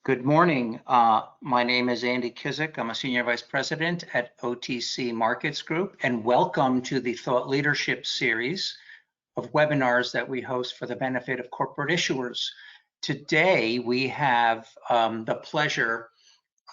Good morning. My name is Andy Kizik. I'm a Senior Vice President at OTC Markets Group, and welcome to the Thought Leadership series of webinars that we host for the benefit of corporate issuers. Today, we have the pleasure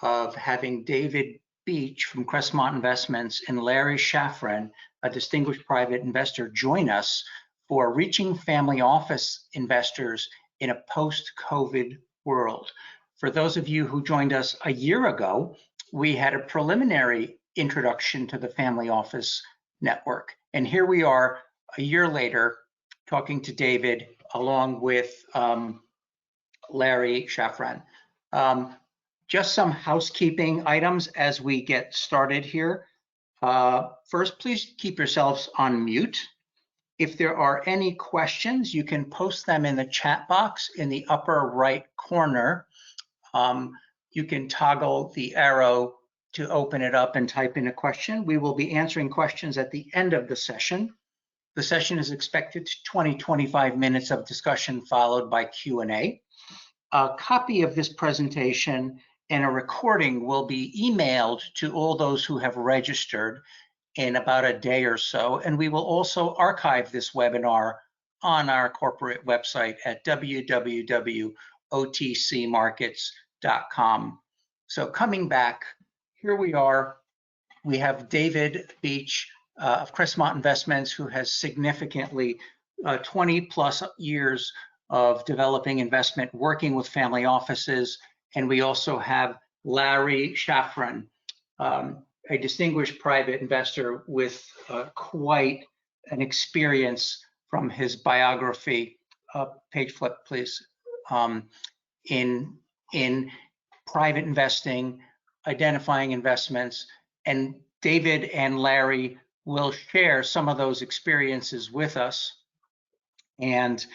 of having David Beach from Crestmont Investments and Larry Schafran, a distinguished private investor, join us for reaching family office investors in a post-COVID world. For those of you who joined us a year ago, we had a preliminary introduction to the family office network. And here we are a year later talking to David along with Larry Schafran. Just some housekeeping items as we get started here. First, please keep yourselves on mute. If there are any questions, you can post them in the chat box in the upper right corner. You can toggle the arrow to open it up and type in a question. We will be answering questions at the end of the session. The session is expected to 20-25 minutes of discussion followed by Q&A. A copy of this presentation and a recording will be emailed to all those who have registered in about a day or so, and we will also archive this webinar on our corporate website at www.otcmarkets.com. So coming back, here we are. We have David Beach of Crestmont Investments, who has significantly 20+ years of developing investment, working with family offices. And we also have Larry Schafran, a distinguished private investor with quite an experience from his biography. Page flip, please. In private investing, identifying investments, and David and Larry will share some of those experiences with us, and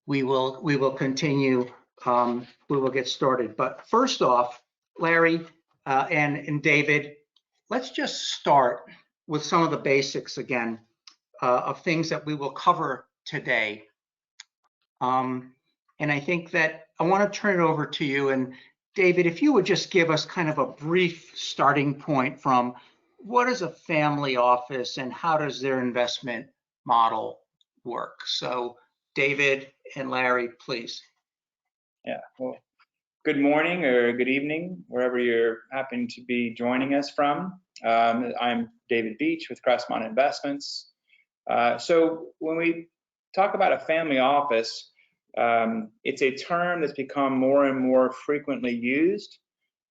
we will continue. We will get started. But first off, Larry and David, let's just start with some of the basics again of things that we will cover today. And I think that I want to turn it over to you. And David, if you would just give us kind of a brief starting point from what is a family office and how does their investment model work? So David and Larry, please. Yeah, well, good morning or good evening, wherever you're happen to be joining us from. I'm David Beach with Crestmont Investments. So when we talk about a family office, it's a term that's become more and more frequently used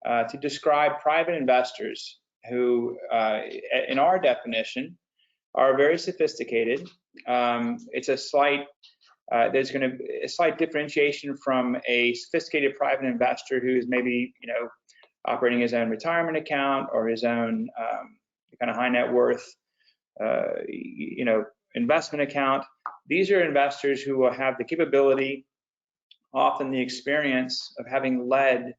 to describe private investors who, in our definition, are very sophisticated. It's a slight, there's going to be a slight differentiation from a sophisticated private investor who is maybe, operating his own retirement account or his own kind of high net worth, investment account. These are investors who will have the capability, often the experience of having led,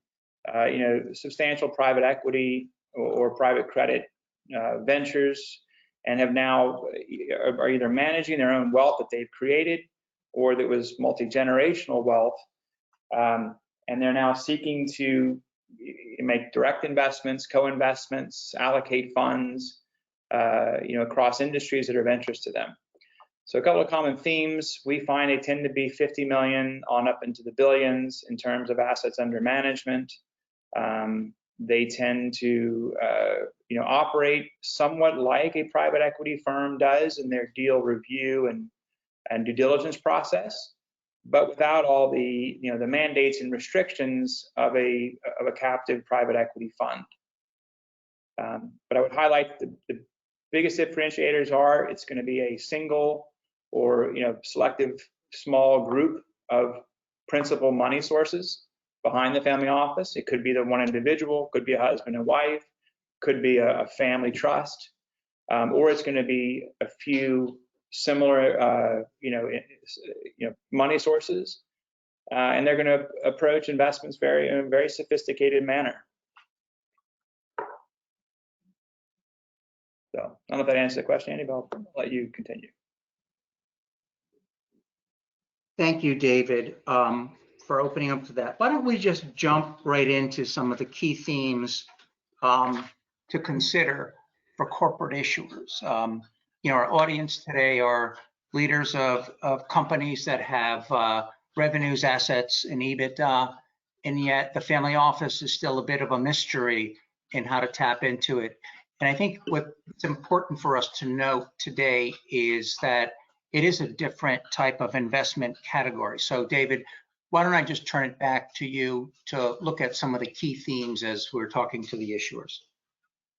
substantial private equity or private credit ventures, and have now are either managing their own wealth that they've created, or that was multi-generational wealth, and they're now seeking to make direct investments, co-investments, allocate funds, across industries that are of interest to them. So a couple of common themes we find: they tend to be 50 million on up into the billions in terms of assets under management. They tend to, operate somewhat like a private equity firm does in their deal review and due diligence process, but without all the, the mandates and restrictions of a captive private equity fund. But I would highlight the biggest differentiators are it's going to be a single or selective small group of principal money sources behind the family office. It could be the one individual, could be a husband and wife, could be a family trust, or it's going to be a few similar money sources, and they're going to approach investments in a very sophisticated manner. So I don't know if that answers the question, Andy, but I'll let you continue. Thank you, David. for opening up to that. Why don't we just jump right into some of the key themes to consider for corporate issuers? Our audience today are leaders of companies that have revenues, assets, and EBITDA, and yet the family office is still a bit of a mystery in how to tap into it. And I think what's important for us to note today is that it is a different type of investment category. So David, why don't I just turn it back to you to look at some of the key themes as we're talking to the issuers?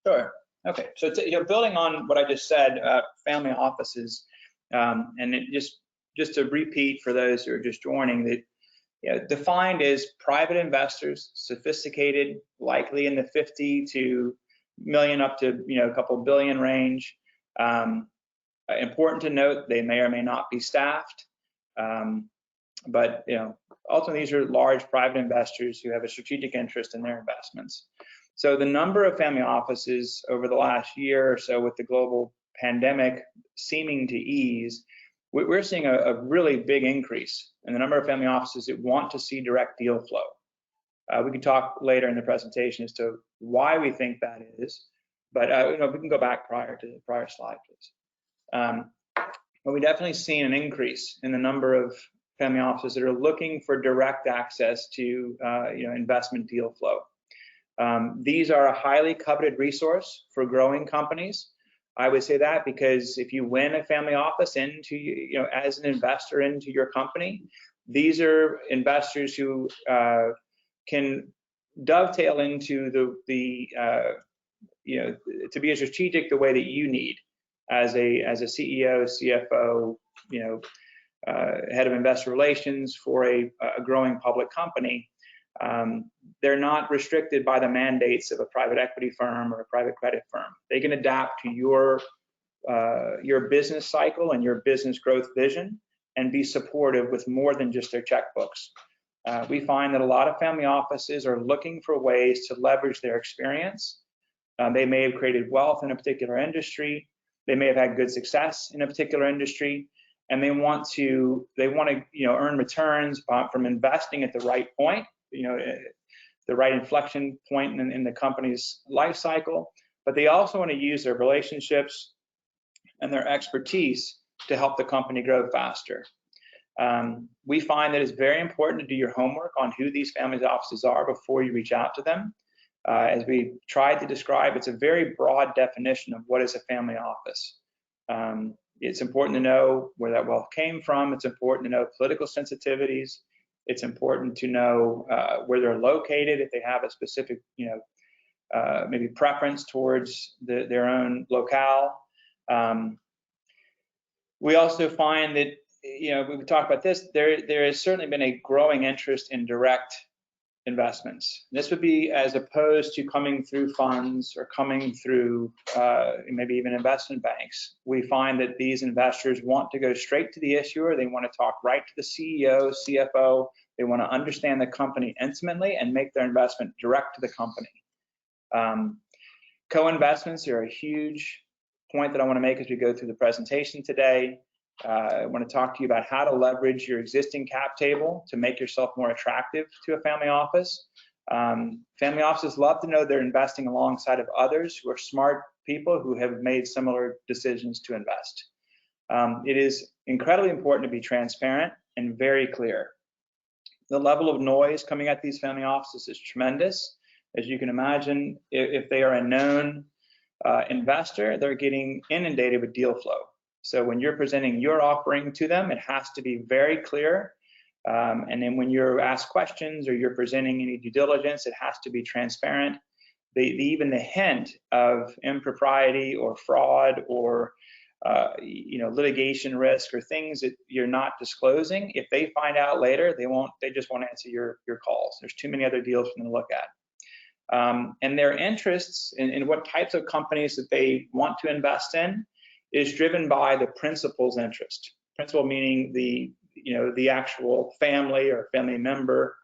Sure. Okay. So building on what I just said, family offices, and it just to repeat for those who are just joining, that defined as private investors, sophisticated, likely in the 50 to million up to a couple billion range. Important to note, they may or may not be staffed, but ultimately these are large private investors who have a strategic interest in their investments. So the number of family offices over the last year or so, with the global pandemic seeming to ease, we're seeing a really big increase in the number of family offices that want to see direct deal flow. We can talk later in the presentation as to why we think that is, but we can go back to the prior slide, please. But we definitely seen an increase in the number of family offices that are looking for direct access to investment deal flow. These are a highly coveted resource for growing companies. I would say that because if you win a family office into, as an investor into your company, these are investors who can dovetail into to be a strategic the way that you need as a CEO, CFO, head of investor relations for a growing public company. They're not restricted by the mandates of a private equity firm or a private credit firm. They can adapt to your business cycle and your business growth vision and be supportive with more than just their checkbooks. We find that a lot of family offices are looking for ways to leverage their experience. They may have created wealth in a particular industry. They may have had good success in a particular industry, and they want to earn returns from investing at the right point, the right inflection point in the company's life cycle, but they also want to use their relationships and their expertise to help the company grow faster. We find that it's very important to do your homework on who these family offices are before you reach out to them. As we tried to describe, it's a very broad definition of what is a family office. It's important to know where that wealth came from. It's important to know political sensitivities. It's important to know where they're located, if they have a specific, maybe preference towards their own locale. We also find that, we talked about this, there has certainly been a growing interest in direct investments. This would be as opposed to coming through funds or coming through maybe even investment banks. We find that these investors want to go straight to the issuer. They want to talk right to the CEO, CFO. They want to understand the company intimately and make their investment direct to the company. Co-investments are a huge point that I want to make as we go through the presentation today. I want to talk to you about how to leverage your existing cap table to make yourself more attractive to a family office. Family offices love to know they're investing alongside of others who are smart people who have made similar decisions to invest. It is incredibly important to be transparent and very clear. The level of noise coming at these family offices is tremendous. As you can imagine, if they are a known investor, they're getting inundated with deal flow. So when you're presenting your offering to them, it has to be very clear. And then when you're asked questions or you're presenting any due diligence, it has to be transparent. Even the hint of impropriety or fraud or litigation risk or things that you're not disclosing, if they find out later, they just won't answer your calls. There's too many other deals for them to look at. And their interests in what types of companies that they want to invest in is driven by the principal's interest. Principal meaning the actual family or family member,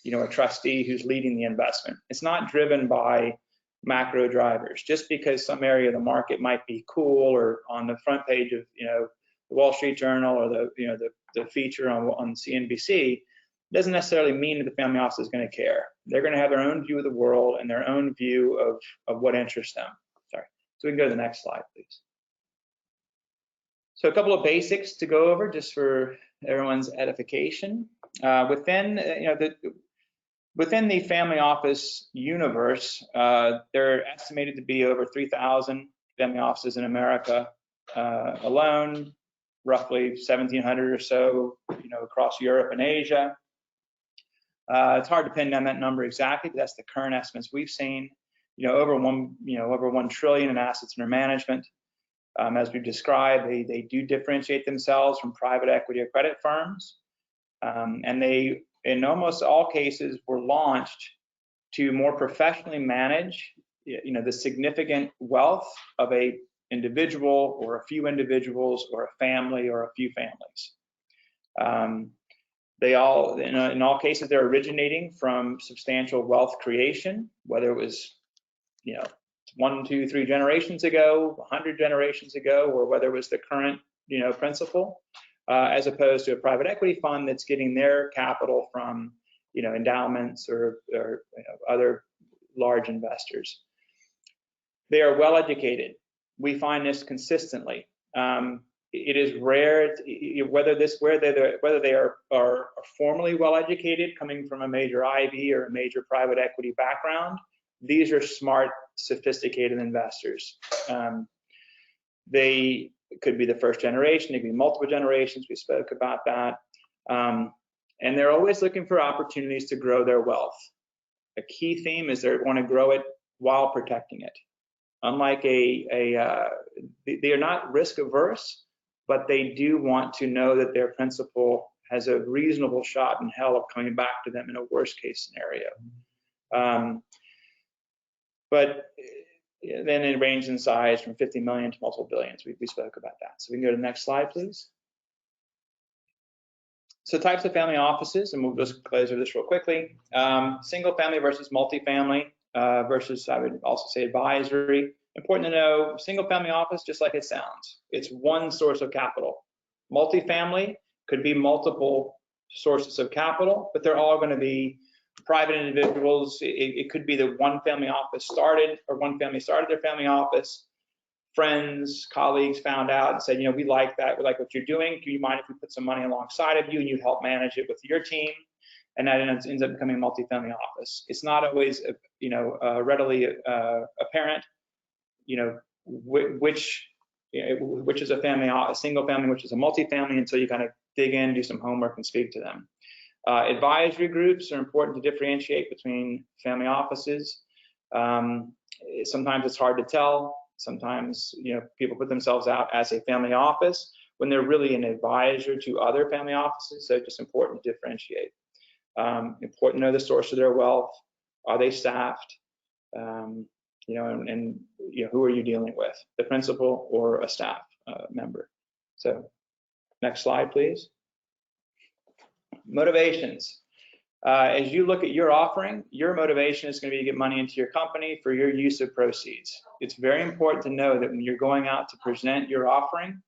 a trustee who's leading the investment. It's not driven by macro drivers. Just because some area of the market might be cool or on the front page of the Wall Street Journal or the feature on CNBC doesn't necessarily mean that the family office is going to care. They're going to have their own view of the world and their own view of what interests them. Sorry. So we can go to the next slide, please. So a couple of basics to go over just for everyone's edification. Within the family office universe, there are estimated to be over 3,000 family offices in America alone, roughly 1,700 or so, across Europe and Asia. It's hard to pin down that number exactly, but that's the current estimates we've seen. Over 1 trillion in assets under management. As we've described, they do differentiate themselves from private equity or credit firms, and they, in almost all cases, were launched to more professionally manage, the significant wealth of a individual or a few individuals or a family or a few families. They all, in all cases, they're originating from substantial wealth creation, whether it was, 1, 2, 3 generations ago, 100 generations ago, or whether it was the current, principal, as opposed to a private equity fund that's getting their capital from, endowments or other large investors. They are well educated. We find this consistently. It is rare, whether they are formally well educated, coming from a major Ivy or a major private equity background. These are smart, sophisticated investors. They could be the first generation, they could be multiple generations. We spoke about that. And they're always looking for opportunities to grow their wealth. A key theme is they want to grow it while protecting it. Unlike they are not risk averse, but they do want to know that their principal has a reasonable shot in hell of coming back to them in a worst case scenario. But then it ranges in size from 50 million to multiple billions. We spoke about that. So we can go to the next slide, please. So types of family offices, and we'll just close over this real quickly. Single family versus multifamily versus, I would also say, advisory. Important to know, single family office, just like it sounds, it's one source of capital. Multifamily could be multiple sources of capital, but they're all going to be private individuals. It could be that one family office started, or one family started their family office. Friends, colleagues found out and said, we like that, we like what you're doing. Do you mind if we put some money alongside of you and you help manage it with your team? And that ends up becoming a multifamily office. It's not always, readily apparent, which is a single family, which is a multifamily, until you kind of dig in, do some homework, and speak to them. Advisory groups are important to differentiate between family offices. Sometimes it's hard to tell. Sometimes, people put themselves out as a family office when they're really an advisor to other family offices. So just important to differentiate. Important to know the source of their wealth. Are they staffed? And who are you dealing with? The principal or a staff member? So next slide, please. Motivations. As you look at your offering, your motivation is going to be to get money into your company for your use of proceeds. It's very important to know that when you're going out to present your offering,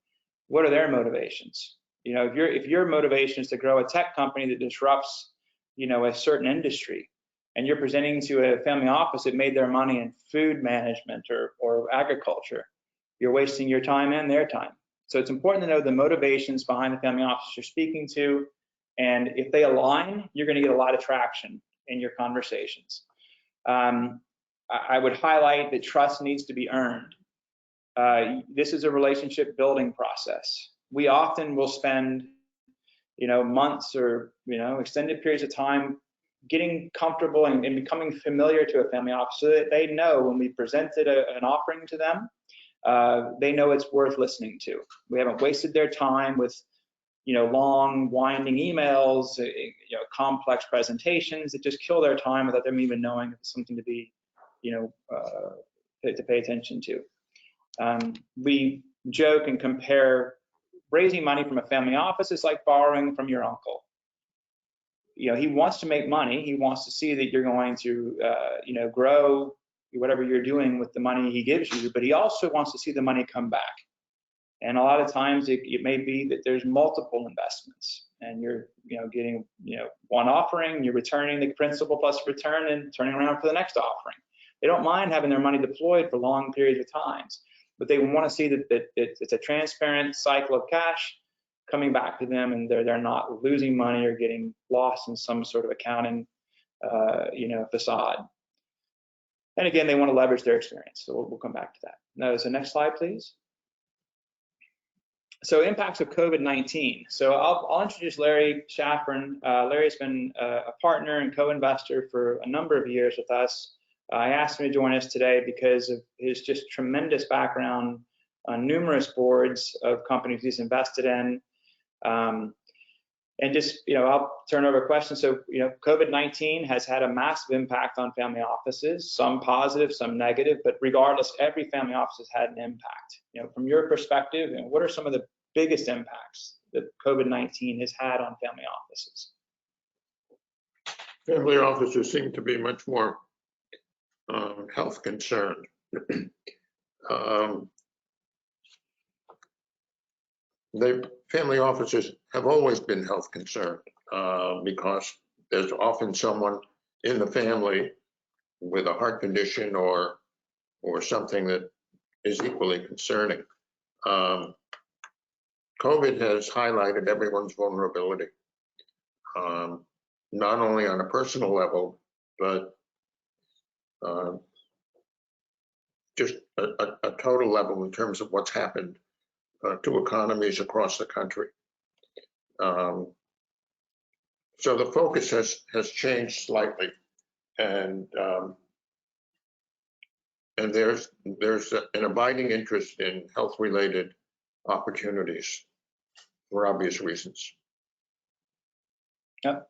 what are their motivations? If your motivation is to grow a tech company that disrupts, a certain industry, and you're presenting to a family office that made their money in food management or agriculture, you're wasting your time and their time. So it's important to know the motivations behind the family office you're speaking to. And if they align, you're going to get a lot of traction in your conversations. I would highlight that trust needs to be earned. This is a relationship building process. We often will spend, months or, extended periods of time getting comfortable and becoming familiar to a family office, so that they know when we presented an offering to them, they know it's worth listening to. We haven't wasted their time with long, winding emails, complex presentations that just kill their time without them even knowing if it's something to be, to pay attention to. We joke and compare raising money from a family office is like borrowing from your uncle. He wants to make money. He wants to see that you're going to, grow whatever you're doing with the money he gives you, but he also wants to see the money come back. And a lot of times it may be that there's multiple investments. and you're getting one offering, you're returning the principal plus return and turning around for the next offering. They don't mind having their money deployed for long periods of times, but they want to see that it's a transparent cycle of cash coming back to them, and they're not losing money or getting lost in some sort of accounting facade. And again, they want to leverage their experience. So we'll come back to that. Now, so next slide, please. So impacts of COVID-19. So I'll introduce Larry Schafran. Larry's been a partner and co-investor for a number of years with us. I asked him to join us today because of his just tremendous background on numerous boards of companies he's invested in. And just, I'll turn over questions. So, COVID-19 has had a massive impact on family offices, some positive, some negative, but regardless, every family office has had an impact. From your perspective, what are some of the biggest impacts that COVID-19 has had on family offices? Family offices seem to be much more health concerned. Family offices have always been health concerned because there's often someone in the family with a heart condition or something that is equally concerning. COVID has highlighted everyone's vulnerability, not only on a personal level, but just a total level in terms of what's happened to economies across the country. So the focus has changed slightly, and there's an abiding interest in health-related opportunities for obvious reasons. Yep.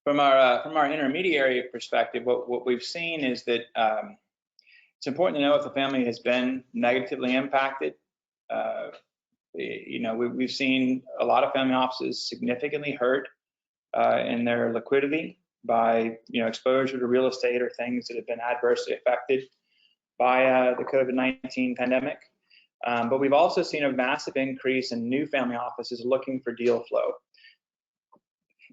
From our intermediary perspective, what we've seen is that it's important to know if the family has been negatively impacted. We've seen a lot of family offices significantly hurt in their liquidity by exposure to real estate or things that have been adversely affected by the COVID-19 pandemic. But we've also seen a massive increase in new family offices looking for deal flow.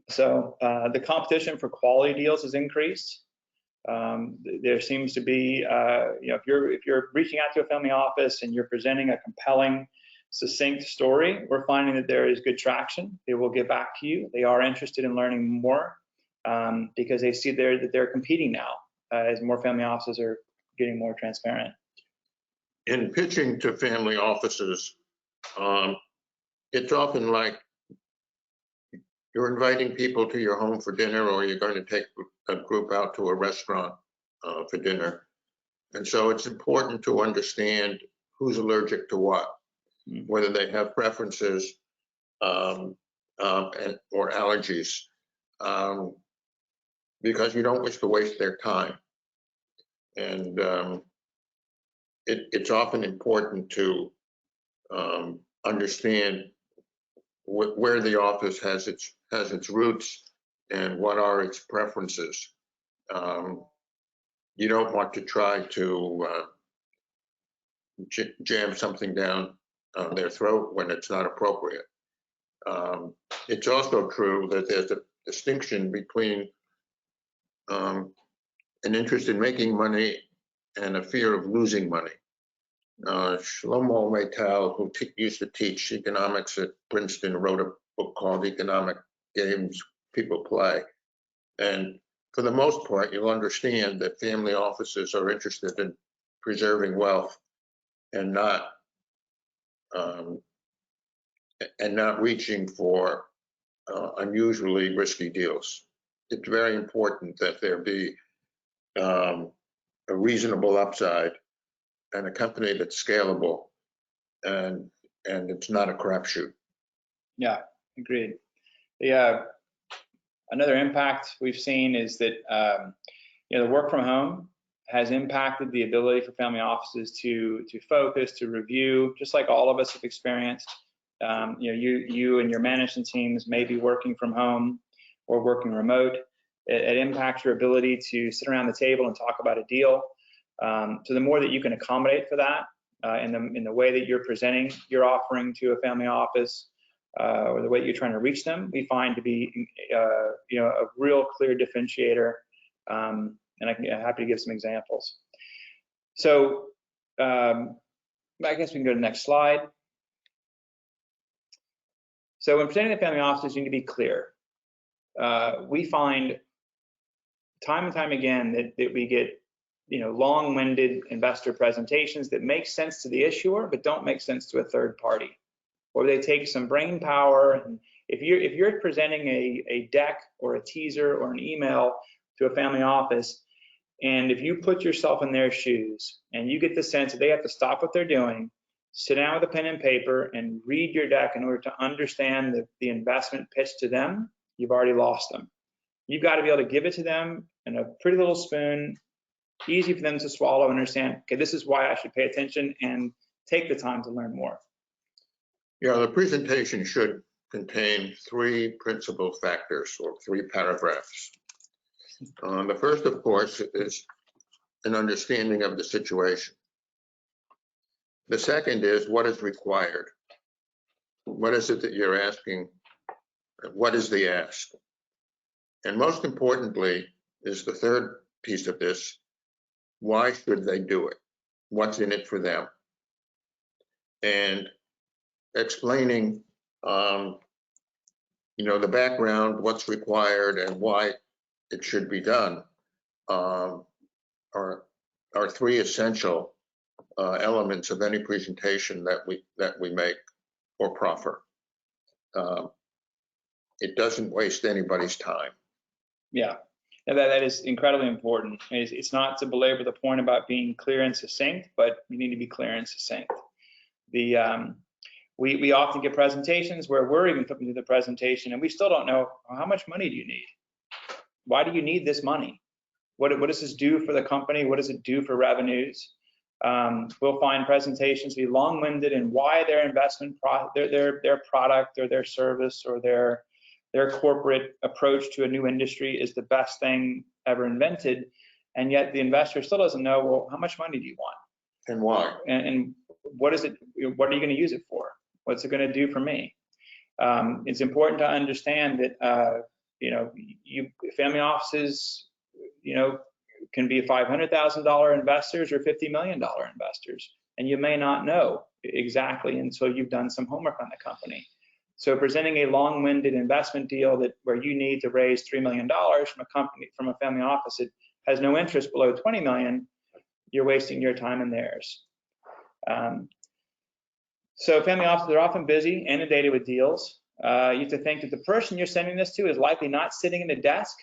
So the competition for quality deals has increased. There seems to be, if you're reaching out to a family office and you're presenting a compelling, succinct story, we're finding that there is good traction. They will get back to you. They are interested in learning more because they see that they're competing now as more family offices are getting more transparent. In pitching to family offices, it's often like you're inviting people to your home for dinner, or you're going to take a group out to a restaurant for dinner. And so it's important to understand who's allergic to what, whether they have preferences or allergies, because you don't wish to waste their time. And it's often important to understand where the office has its roots and what are its preferences. You don't want to try to jam something down their throat when it's not appropriate. It's also true that there's a distinction between an interest in making money and a fear of losing money. Shlomo Maital, who used to teach economics at Princeton, wrote a book called Economic Games People Play. And for the most part, you'll understand that family offices are interested in preserving wealth and not reaching for unusually risky deals. It's very important that there be a reasonable upside and a company that's scalable, and it's not a crapshoot. Yeah, agreed. Another impact we've seen is that the work from home has impacted the ability for family offices to focus, to review, just like all of us have experienced. You and your management teams may be working from home or working remote. It impacts your ability to sit around the table and talk about a deal. So the more that you can accommodate for that in the way that you're presenting your offering to a family office, or the way you're trying to reach them, we find to be a real clear differentiator. And I'm happy to give some examples. So I guess we can go to the next slide. So when presenting to family offices, you need to be clear. We find time and time again that we get long-winded investor presentations that make sense to the issuer but don't make sense to a third party, or they take some brain power. And if you're presenting a deck or a teaser or an email to a family office, and if you put yourself in their shoes and you get the sense that they have to stop what they're doing, sit down with a pen and paper and read your deck in order to understand the investment pitch to them, you've already lost them. You've got to be able to give it to them in a pretty little spoon, easy for them to swallow and understand, okay, this is why I should pay attention and take the time to learn more. Yeah, the presentation should contain 3 principal factors or 3 paragraphs. The first, of course, is an understanding of the situation. The second is what is required. What is it that you're asking? What is the ask? And most importantly is the third piece of this: why should they do it? What's in it for them? And explaining, the background, what's required, and why it should be done are 3 essential elements of any presentation that we make or proffer. It doesn't waste anybody's time. Yeah, and that is incredibly important. It's not to belabor the point about being clear and succinct, but you need to be clear and succinct. We often get presentations where we're even putting through the presentation and we still don't know, how much money do you need? Why do you need this money? What does this do for the company? What does it do for revenues? We'll find presentations be long-winded in why their investment, their product or their service or their corporate approach to a new industry is the best thing ever invented, and yet the investor still doesn't know, well, how much money do you want? And why? And what is it? What are you going to use it for? What's it going to do for me? It's important to understand that family offices, can be $500,000 investors or $50 million investors, and you may not know exactly until you've done some homework on the company. So presenting a long-winded investment deal where you need to raise $3 million from a family office that has no interest below $20 million, you're wasting your time and theirs. So family offices are often busy, inundated with deals. You have to think that the person you're sending this to is likely not sitting at a desk,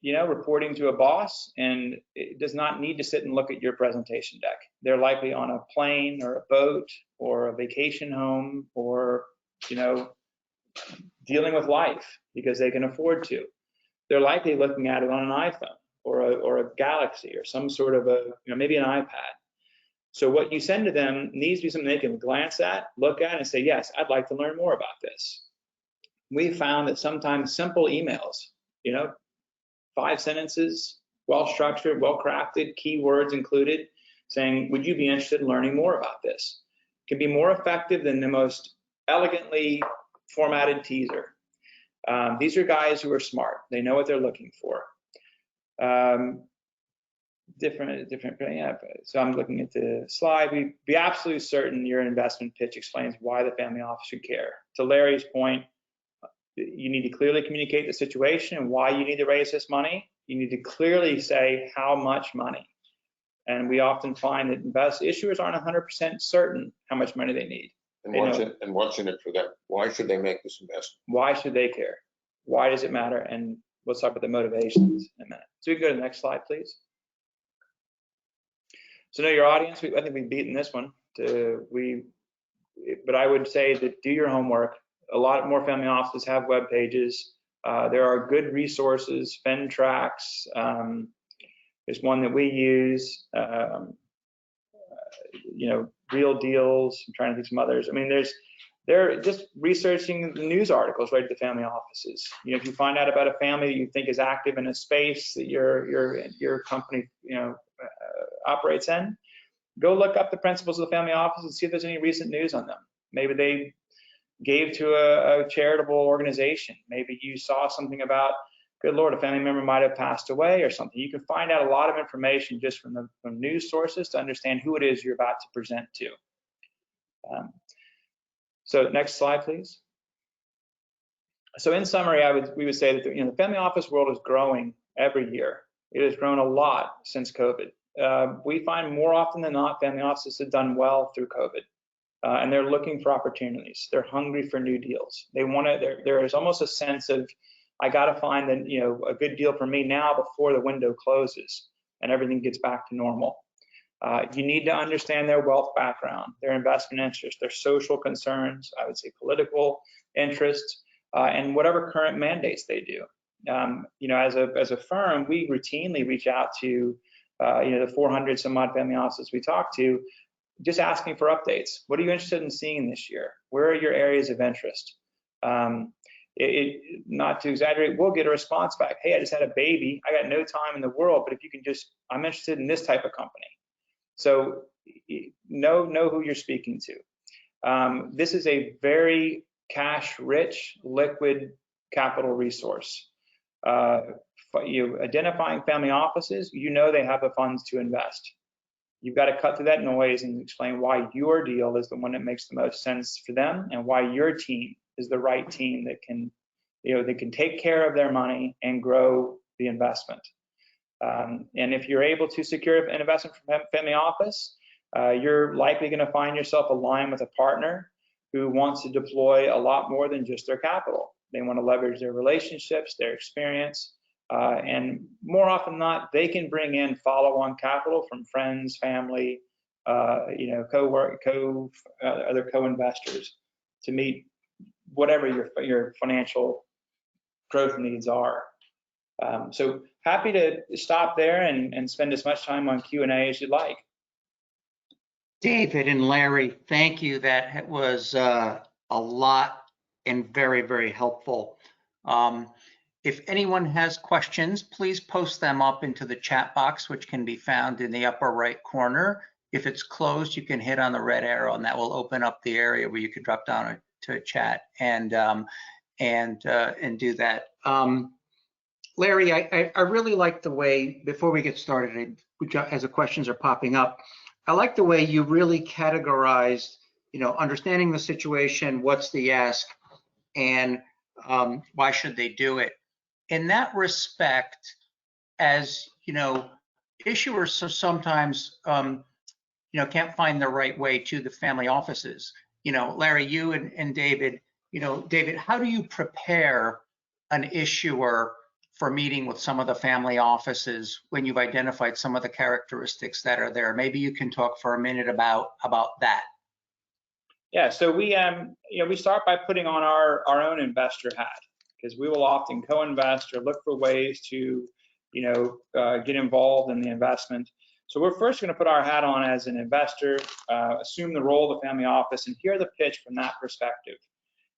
reporting to a boss, and it does not need to sit and look at your presentation deck. They're likely on a plane or a boat or a vacation home or, dealing with life because they can afford to. They're likely looking at it on an iPhone or a Galaxy or some sort of maybe an iPad. So what you send to them needs to be something they can glance at, look at, and say, yes, I'd like to learn more about this. We found that sometimes simple emails, 5 sentences, well-structured, well-crafted, keywords included, saying, would you be interested in learning more about this? Can be more effective than the most elegantly formatted teaser. These are guys who are smart. They know what they're looking for. Yeah. So I'm looking at the slide. Be absolutely certain your investment pitch explains why the family office should care. To Larry's point, you need to clearly communicate the situation and why you need to raise this money. You need to clearly say how much money. And we often find that issuers aren't 100% certain how much money they need. And what's in it for them? Why should they make this investment? Why should they care? Why does it matter? And we'll talk about the motivations in a minute. So we can go to the next slide, please. So know your audience. I think we've beaten this one. But I would say that do your homework. A lot more family offices have web pages. There are good resources, FinTracks. There's one that we use. Real Deals. I'm trying to think some others. I mean, they're just researching the news articles right at the family offices. If you find out about a family that you think is active in a space that your company operates in, go look up the principles of the family office and see if there's any recent news on them. Maybe gave to a charitable organization. Maybe you saw something about, good Lord, a family member might have passed away or something. You can find out a lot of information just from news sources to understand who it is you're about to present to. So next slide, please. So in summary, we would say that the family office world is growing every year. It has grown a lot since COVID. We find more often than not, family offices have done well through COVID. And they're looking for opportunities. They're hungry for new deals. They want to. There is almost a sense of, I got to find a good deal for me now before the window closes and everything gets back to normal. You need to understand their wealth background, their investment interests, their social concerns, I would say political interests, and whatever current mandates they do. As a firm, we routinely reach out to the 400 some odd family offices we talk to, just asking for updates. What are you interested in seeing this year? Where are your areas of interest? Not to exaggerate, we'll get a response back. Hey, I just had a baby. I got no time in the world, but if you can I'm interested in this type of company. So know who you're speaking to. This is a very cash-rich, liquid capital resource. Identifying family offices, they have the funds to invest. You've got to cut through that noise and explain why your deal is the one that makes the most sense for them and why your team is the right team that can, they can take care of their money and grow the investment. And if you're able to secure an investment from family office, you're likely going to find yourself aligned with a partner who wants to deploy a lot more than just their capital. They want to leverage their relationships, their experience, and more often than not, they can bring in follow-on capital from friends, family, other co-investors to meet whatever your financial growth needs are. So happy to stop there and spend as much time on Q&A as you'd like. David and Larry, thank you. That was a lot and very, very helpful. If anyone has questions, please post them up into the chat box, which can be found in the upper right corner. If it's closed, you can hit on the red arrow and that will open up the area where you could drop down to chat and do that. Larry, I really like the way, before we get started, as the questions are popping up, I like the way you really categorized, understanding the situation, what's the ask, and why should they do it? In that respect, as issuers sometimes can't find the right way to the family offices. Larry, you and David, David, how do you prepare an issuer for meeting with some of the family offices when you've identified some of the characteristics that are there? Maybe you can talk for a minute about that. Yeah, so we start by putting on our own investor hat, because we will often co-invest or look for ways to get involved in the investment. So we're first going to put our hat on as an investor, assume the role of the family office, and hear the pitch from that perspective.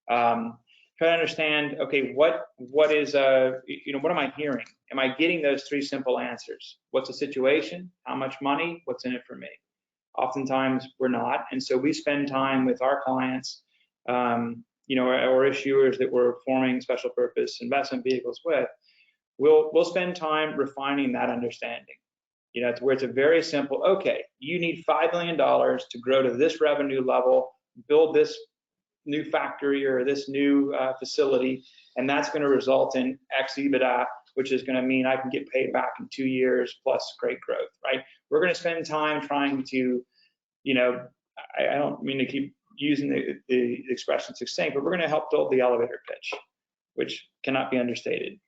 Try to understand, okay, what is what am I hearing? Am I getting those three simple answers? What's the situation? How much money? What's in it for me? Oftentimes we're not, and so we spend time with our clients, or issuers that we're forming special purpose investment vehicles with. We'll spend time refining that understanding. To where it's a very simple, okay, you need $5 million to grow to this revenue level, build this new factory or this new facility, and that's going to result in X EBITDA, which is going to mean I can get paid back in 2 years plus great growth, right? We're going to spend time trying to, I don't mean to keep using the expression succinct, but we're going to help build the elevator pitch, which cannot be understated.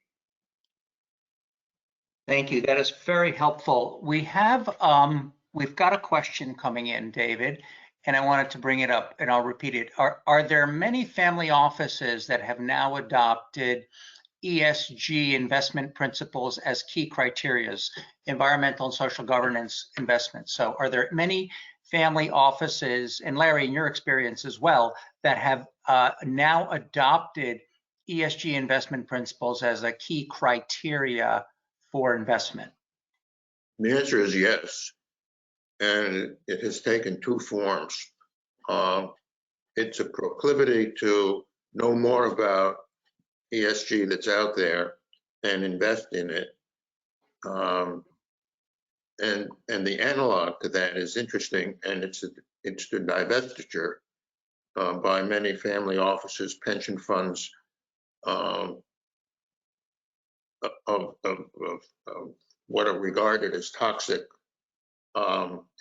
Thank you. That is very helpful. We've got a question coming in, David, and I wanted to bring it up, and I'll repeat it. Are there many family offices that have now adopted ESG investment principles as key criteria, environmental and social governance investments? So are there many family offices, and Larry, in your experience as well, that have now adopted ESG investment principles as a key criteria for investment? The answer is yes, and it has taken two forms. it's a proclivity to know more about ESG that's out there and invest in it. And the analog to that is interesting, and it's the divestiture by many family offices, pension funds, of what are regarded as toxic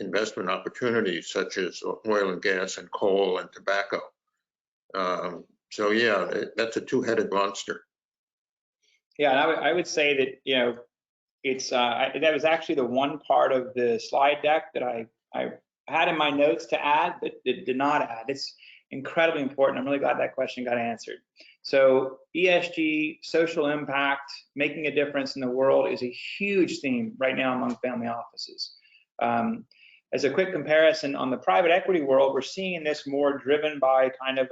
investment opportunities, such as oil and gas and coal and tobacco. So yeah, that's a two-headed monster. Yeah, and I would say that, you know, it's that was actually the one part of the slide deck that I had in my notes to add, but did not add. It's incredibly important. I'm really glad that question got answered. So ESG, social impact, making a difference in the world is a huge theme right now among family offices. As a quick comparison, on the private equity world, we're seeing this more driven by kind of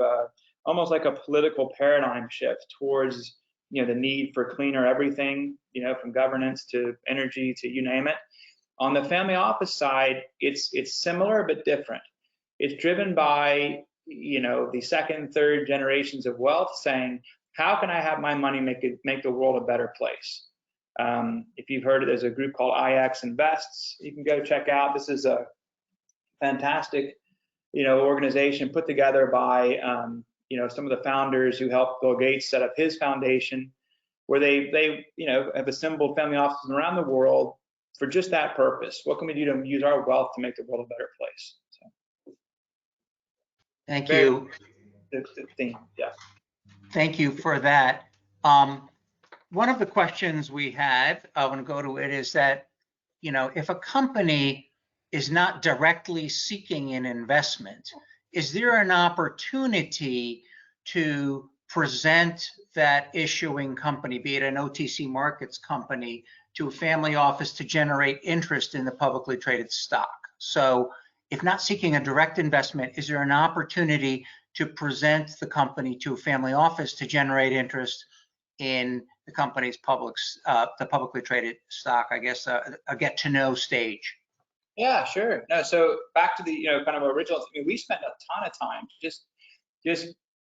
almost like a political paradigm shift towards, you know, the need for cleaner everything, you know, from governance to energy to you name it. On the family office side, it's similar but different. It's driven by, you know, the second, third generations of wealth saying, how can I have my money make the world a better place? If you've heard it, there's a group called IX Invests. You can go check out. This is a fantastic, you know, organization put together by, you know, some of the founders who helped Bill Gates set up his foundation, where they you know, have assembled family offices around the world for just that purpose. What can we do to use our wealth to make the world a better place? So, Thank you. The theme, yeah. Thank you for that. One of the questions we had, I want to go to it, is that, you know, if a company is not directly seeking an investment, is there an opportunity to present that issuing company, be it an OTC markets company, to a family office to generate interest in the publicly traded stock? So if not seeking a direct investment, is there an opportunity to present the company to a family office to generate interest in the company's the publicly traded stock, I guess, a get to know stage? Yeah, sure. No, so back to the, you know, kind of original, I mean, we spent a ton of time just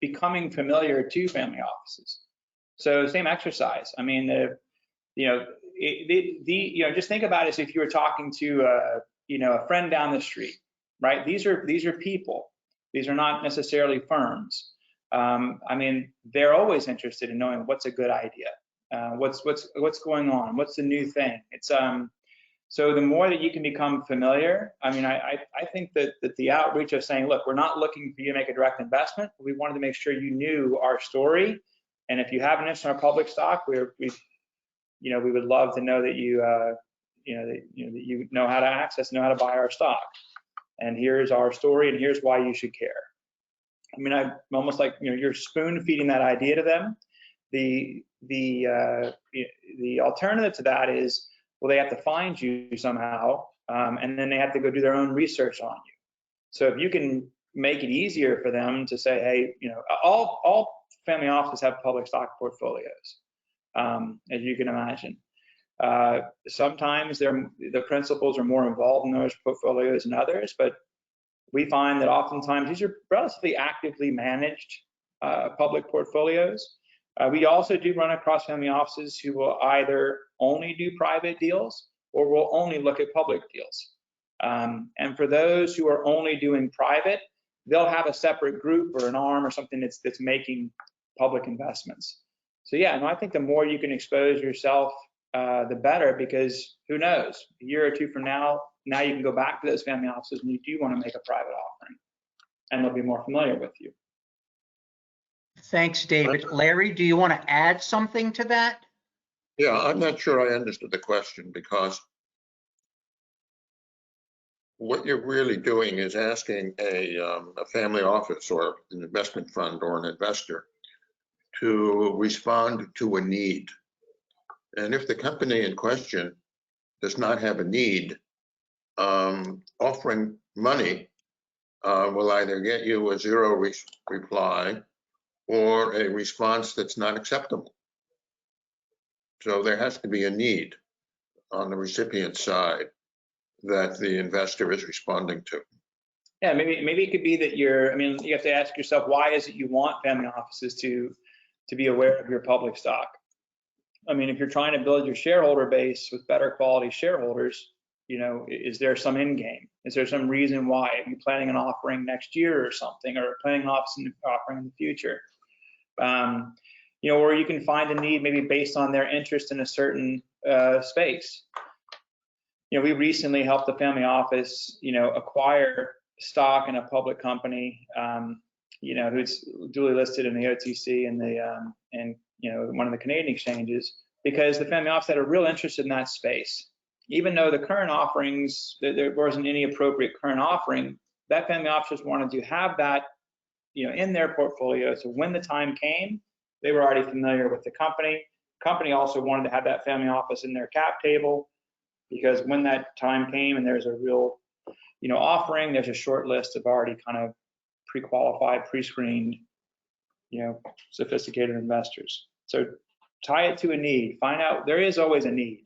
becoming familiar to family offices. So same exercise. I mean, you know, you know, just think about it as if you were talking to you know, a friend down the street, right? These are people. These are not necessarily firms. I mean, they're always interested in knowing what's a good idea, what's going on, what's the new thing. It's so the more that you can become familiar, I mean, I think that the outreach of saying, look, we're not looking for you to make a direct investment. We wanted to make sure you knew our story, and if you have an interest in our public stock, we would love to know that you know how to access, know how to buy our stock, and here's our story, and here's why you should care. I mean, I'm almost like, you know, you're spoon feeding that idea to them. The alternative to that is, well, they have to find you somehow, and then they have to go do their own research on you. So if you can make it easier for them to say, hey, you know, all family offices have public stock portfolios, as you can imagine. Sometimes the principals are more involved in those portfolios than others, but we find that oftentimes these are relatively actively managed public portfolios. We also do run across family offices who will either only do private deals or will only look at public deals. And for those who are only doing private, they'll have a separate group or an arm or something that's making public investments. So yeah, and I think the more you can expose yourself, the better, because who knows, a year or two from now you can go back to those family offices and you do want to make a private offering, and they'll be more familiar with you. Thanks, David. Larry, do you want to add something to that? Yeah, I'm not sure I understood the question, because what you're really doing is asking a family office or an investment fund or an investor to respond to a need. And if the company in question does not have a need, offering money will either get you a zero reply or a response that's not acceptable. So there has to be a need on the recipient side that the investor is responding to. Yeah, maybe it could be that I mean, you have to ask yourself, why is it you want family offices to be aware of your public stock? I mean, if you're trying to build your shareholder base with better quality shareholders, is there some end game? Is there some reason why? Are you planning an offering next year or something, or planning an offering in the future? Or you can find a need maybe based on their interest in a certain space. We recently helped the family office, acquire stock in a public company, who's duly listed in the OTC and one of the Canadian exchanges, because the family office had a real interest in that space. Even though the current offerings, there wasn't any appropriate current offering, that family office wanted to have that, in their portfolio. So when the time came, they were already familiar with the company. The company also wanted to have that family office in their cap table, because when that time came and there's a real, offering, there's a short list of already kind of pre-qualified, pre-screened, sophisticated investors. So tie it to a need. Find out, there is always a need.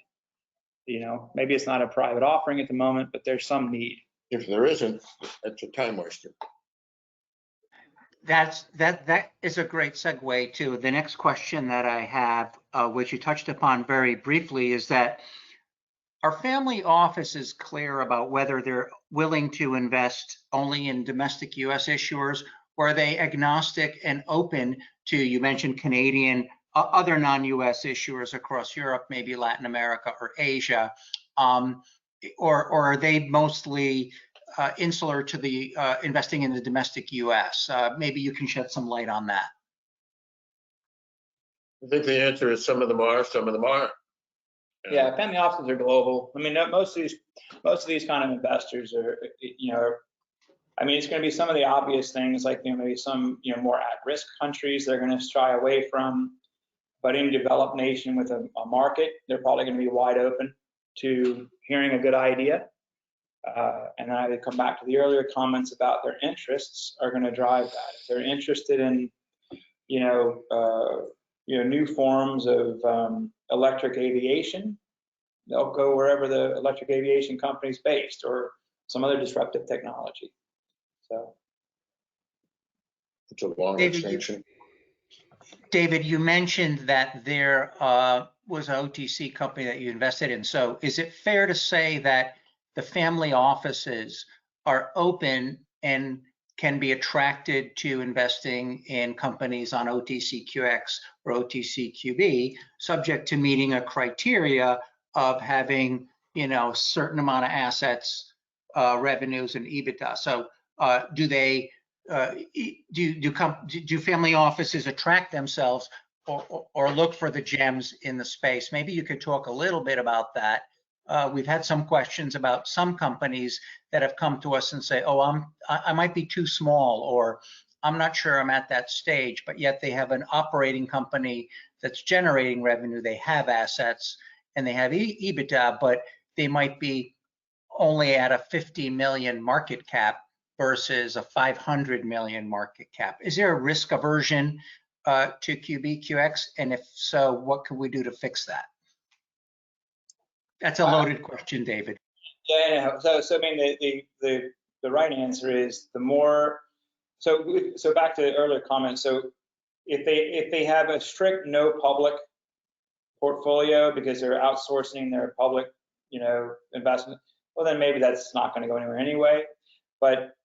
Maybe it's not a private offering at the moment, but there's some need. If there isn't, that's a time waster. That is a great segue to the next question that I have, which you touched upon very briefly, is that are family offices clear about whether they're willing to invest only in domestic US issuers, or are they agnostic and open to, you mentioned Canadian, other non-US issuers across Europe, maybe Latin America or Asia, or are they mostly insular to the investing in the domestic US? Maybe you can shed some light on that. I think the answer is some of them are, some of them aren't. Yeah, family offices are global. I mean, most of these kind of investors are, I mean, it's going to be some of the obvious things, like maybe some more at-risk countries they're going to shy away from. But in a developed nation with a market, they're probably going to be wide open to hearing a good idea. And then I would come back to the earlier comments about their interests are going to drive that. If they're interested in, new forms of electric aviation, they'll go wherever the electric aviation company is based, or some other disruptive technology. So it's a long extension. David, you mentioned that there was an OTC company that you invested in. So is it fair to say that the family offices are open and can be attracted to investing in companies on OTCQX or OTCQB, subject to meeting a criteria of having, a certain amount of assets, revenues, and EBITDA? So do family offices attract themselves or look for the gems in the space? Maybe you could talk a little bit about that. We've had some questions about some companies that have come to us and say, oh, I might be too small, or I'm not sure I'm at that stage, but yet they have an operating company that's generating revenue, they have assets, and they have EBITDA, but they might be only at a 50 million market cap versus a 500 million market cap. Is there a risk aversion to QBQX? And if so, what can we do to fix that? That's a loaded question, David. Yeah. So I mean, the right answer is the more. So back to the earlier comment. So if they have a strict no public portfolio because they're outsourcing their public, investment, well, then maybe that's not going to go anywhere anyway. But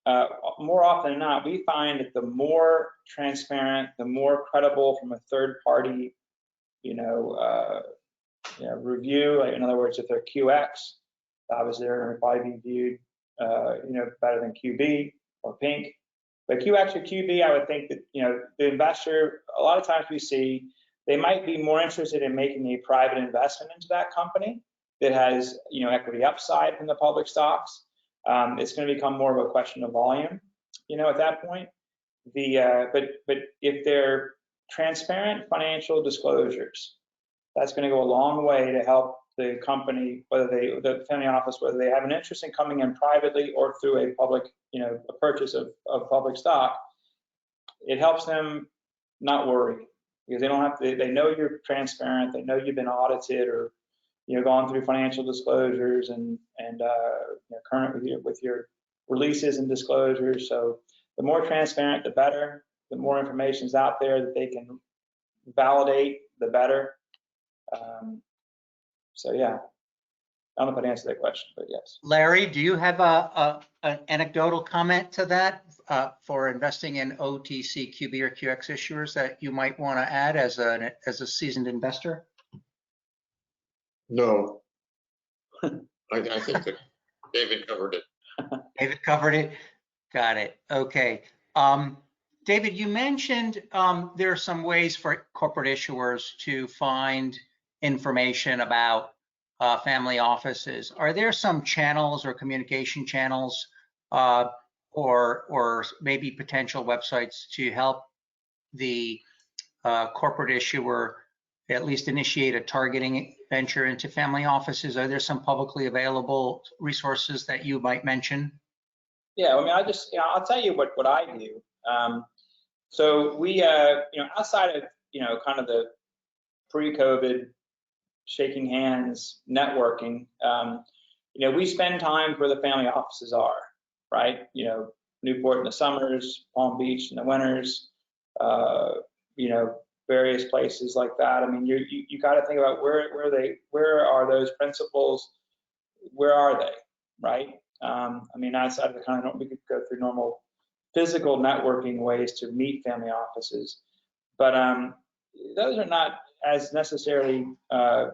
more often than not, we find that the more transparent, the more credible from a third party, review. In other words, if they're QX, obviously they're going to probably be viewed, better than QB or Pink. But QX or QB, I would think that, the investor, a lot of times we see they might be more interested in making a private investment into that company that has, equity upside from the public stocks. It's going to become more of a question of volume, at that point. But if they're transparent financial disclosures, that's going to go a long way to help the company, the family office, whether they have an interest in coming in privately or through a public, a purchase of public stock. It helps them not worry, because they don't have to. They know you're transparent. They know you've been audited or, gone through financial disclosures and current with your releases and disclosures. So the more transparent, the better. The more information is out there that they can validate, the better. So yeah, I don't know if I answered that question, but yes. Larry, do you have an anecdotal comment to that for investing in OTC QB or QX issuers that you might want to add as a seasoned investor? No. I think that David covered it. David covered it. Got it. Okay. David, you mentioned there are some ways for corporate issuers to find information about family offices. Are there some channels or communication channels or maybe potential websites to help the corporate issuer at least initiate a targeting venture into family offices? Are there some publicly available resources that you might mention? Yeah, I mean, I'll tell you what I do. So we, outside of, kind of the pre-COVID shaking hands, networking, we spend time where the family offices are, right? Newport in the summers, Palm Beach in the winters, various places like that. I mean, you got to think about where are those principals? Where are they, right? I mean, outside of the kind of, we could go through normal physical networking ways to meet family offices, but those are not as necessarily, going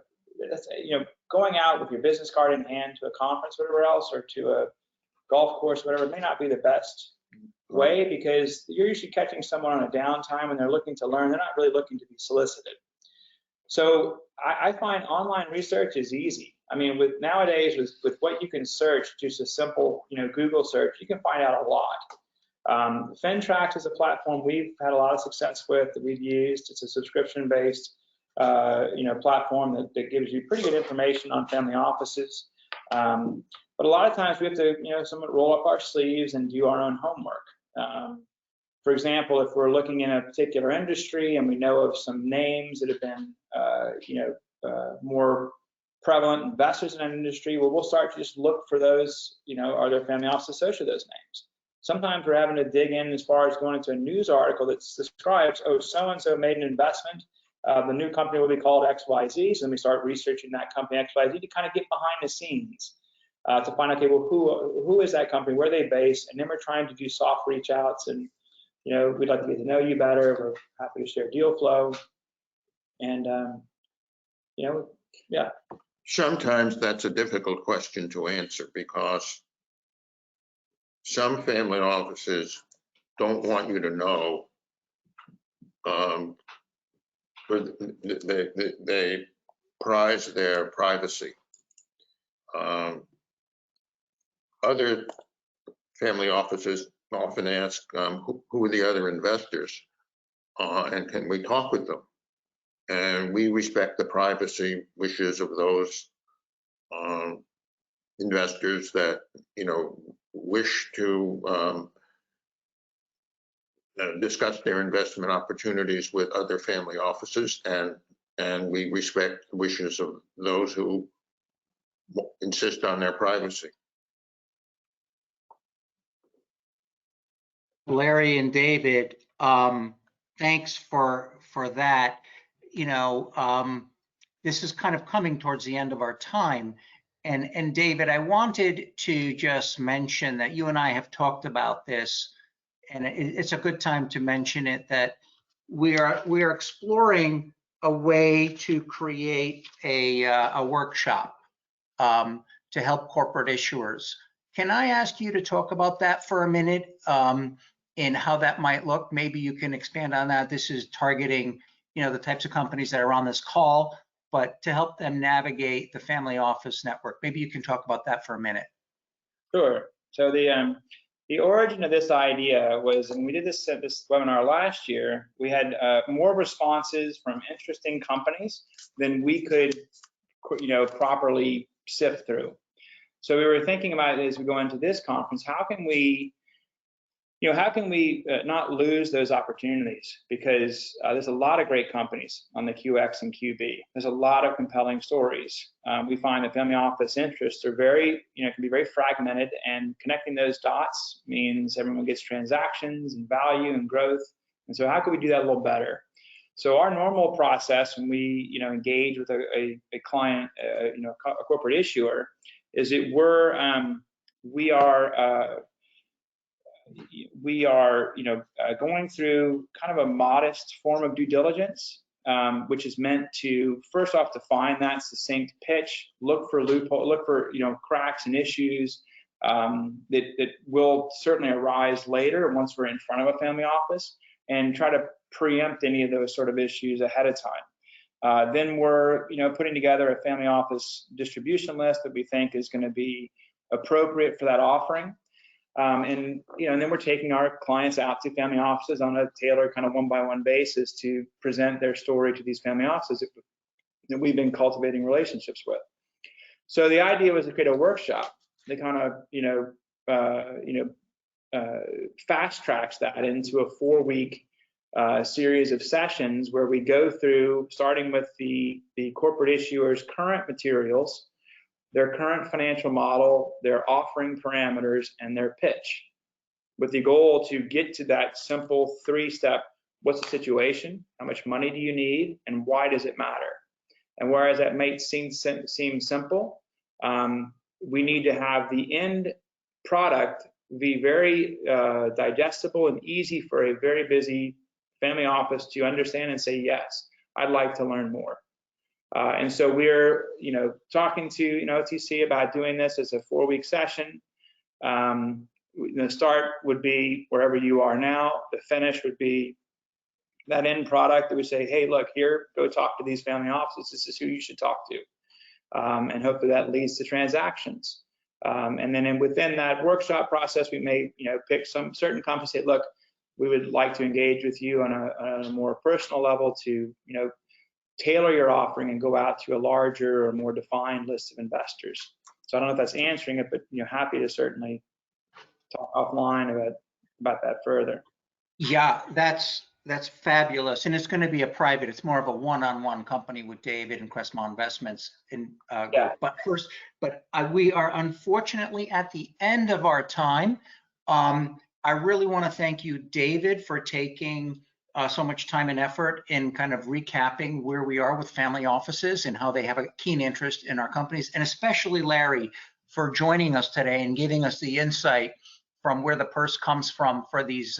out with your business card in hand to a conference, whatever else, or to a golf course, whatever, may not be the best way, because you're usually catching someone on a downtime and they're looking to learn. They're not really looking to be solicited. So I find online research is easy. I mean, nowadays with what you can search, just a simple Google search, you can find out a lot. FinTrax is a platform we've had a lot of success with, that we've used. It's a subscription-based platform that gives you pretty good information on family offices. But a lot of times we have to somewhat roll up our sleeves and do our own homework. For example, if we're looking in a particular industry and we know of some names that have been more prevalent investors in an industry, well, we'll start to just look for those, are there family offices associated with those names? Sometimes we're having to dig in as far as going into a news article that describes, oh, so-and-so made an investment. The new company will be called XYZ. So then we start researching that company XYZ to kind of get behind the scenes to find, okay, well, who is that company? Where are they based? And then we're trying to do soft reach outs, and we'd like to get to know you better. We're happy to share deal flow. And yeah. Sometimes that's a difficult question to answer, because some family offices don't want you to know. They prize their privacy. Other family offices often ask, who are the other investors, and can we talk with them? And we respect the privacy wishes of those investors that wish to discuss their investment opportunities with other family offices, and we respect the wishes of those who insist on their privacy. Larry and David, thanks for that. This is kind of coming towards the end of our time. And David, I wanted to just mention that you and I have talked about this, and it's a good time to mention it, that we are exploring a way to create a workshop to help corporate issuers. Can I ask you to talk about that for a minute, and how that might look? Maybe you can expand on that. This is targeting the types of companies that are on this call, but to help them navigate the family office network. Maybe you can talk about that for a minute. Sure. So the origin of this idea was, and we did this webinar last year, we had more responses from interesting companies than we could properly sift through. So we were thinking about it as we go into this conference, how can we how can we not lose those opportunities? Because there's a lot of great companies on the QX and QB. There's a lot of compelling stories. We find that family office interests are very, can be very fragmented, and connecting those dots means everyone gets transactions and value and growth. And so how can we do that a little better? So our normal process when we, engage with a client, a corporate issuer, is that we are going through kind of a modest form of due diligence, which is meant to first off define that succinct pitch, look for cracks and issues that will certainly arise later once we're in front of a family office, and try to preempt any of those sort of issues ahead of time. Then we're putting together a family office distribution list that we think is going to be appropriate for that offering. And then we're taking our clients out to family offices on a tailored kind of one-by-one basis to present their story to these family offices that we've been cultivating relationships with. So the idea was to create a workshop that kind of fast tracks that into a 4-week series of sessions where we go through, starting with the corporate issuer's current materials, their current financial model, their offering parameters, and their pitch, with the goal to get to that simple 3-step: what's the situation, how much money do you need, and why does it matter? And whereas that might seem simple, we need to have the end product be very digestible and easy for a very busy family office to understand and say, yes, I'd like to learn more. And so we're, talking to OTC about doing this as a 4-week session. The start would be wherever you are now. The finish would be that end product that we say, hey, look, here, go talk to these family offices. This is who you should talk to. And hopefully that leads to transactions. And then within that workshop process, we may, pick some certain companies, say, look, we would like to engage with you on a more personal level to, tailor your offering and go out to a larger or more defined list of investors. So I don't know if that's answering it, but happy to certainly talk offline about that further. Yeah, that's fabulous, and it's going to be it's more of a one-on-one company with David and Crestmont Investments. Yeah. But we are unfortunately at the end of our time. I really want to thank you, David, for taking so much time and effort in kind of recapping where we are with family offices and how they have a keen interest in our companies, and especially Larry for joining us today and giving us the insight from where the purse comes from for these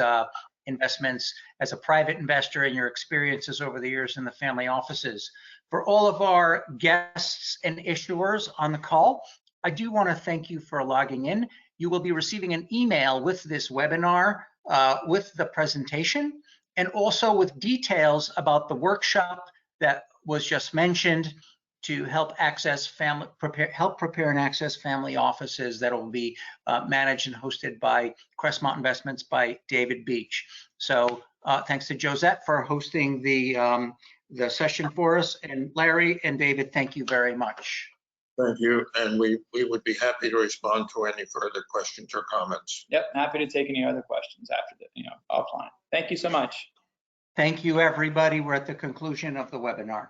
investments as a private investor and your experiences over the years in the family offices. For all of our guests and issuers on the call, I do want to thank you for logging in. You will be receiving an email with this webinar, with the presentation, and also with details about the workshop that was just mentioned to help prepare and access family offices that will be managed and hosted by Crestmont Investments by David Beach. So thanks to Josette for hosting the session for us, and Larry and David, thank you very much. Thank you, and we would be happy to respond to any further questions or comments. Yep, happy to take any other questions after the, offline. Thank you so much. Thank you, everybody. We're at the conclusion of the webinar.